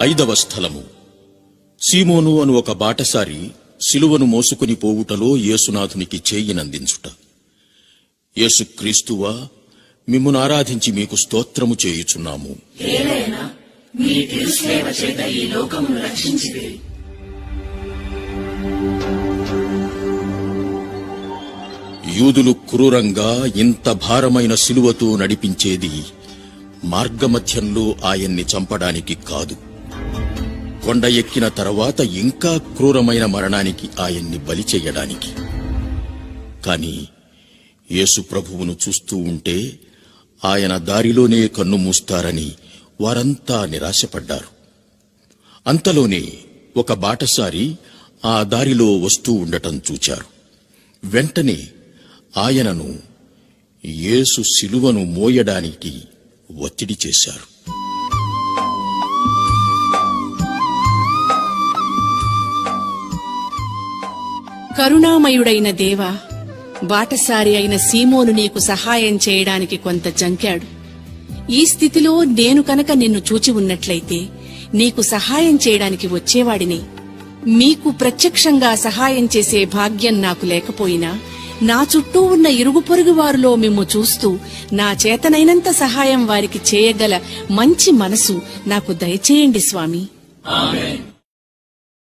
ఐదవ స్థలము. సీమోను అను ఒక బాటసారి సిలువను మోసుకుని పోవుటలో యేసునాథునికి చేయినందించుట. యేసుక్రీస్తువా, మిమ్మును ఆరాధించి మీకు స్తోత్రము చేయుచున్నాము. యూదులు క్రూరంగా ఇంత భారమైన సిలువతో నడిపించేది మార్గమధ్యంలో ఆయన్ని చంపడానికి కాదు, కొండ ఎక్కిన తర్వాత ఇంకా క్రూరమైన మరణానికి ఆయన్ని బలి చెయ్యడానికి. కాని యేసు ప్రభువును చూస్తూ ఉంటే ఆయన దారిలోనే కన్ను మూస్తారని వారంతా నిరాశపడ్డారు. అంతలోనే ఒక బాటసారి ఆ దారిలో వస్తూ ఉండటం చూచారు. వెంటనే ఆయనను యేసు సిలువను మోయడానికి ఒత్తిడి చేశారు. కరుణామయుడైన దేవా, బాటసారి అయిన సీమోను నీకు సహాయం చేయడానికి కొంత జంకాడు. ఈ స్థితిలో నేను కనుక నిన్ను చూచి ఉన్నట్లయితే నీకు సహాయం చేయడానికి వచ్చేవాడిని. మీకు ప్రత్యక్షంగా సహాయం చేసే భాగ్యం నాకు లేకపోయినా నా చుట్టూ ఉన్న ఇరుగు పొరుగు వారిలో మిమ్ము చూస్తూ నా చేతనైనంత సహాయం వారికి చేయగల మంచి మనసు నాకు దయచేయండి స్వామి. ఆమేన్.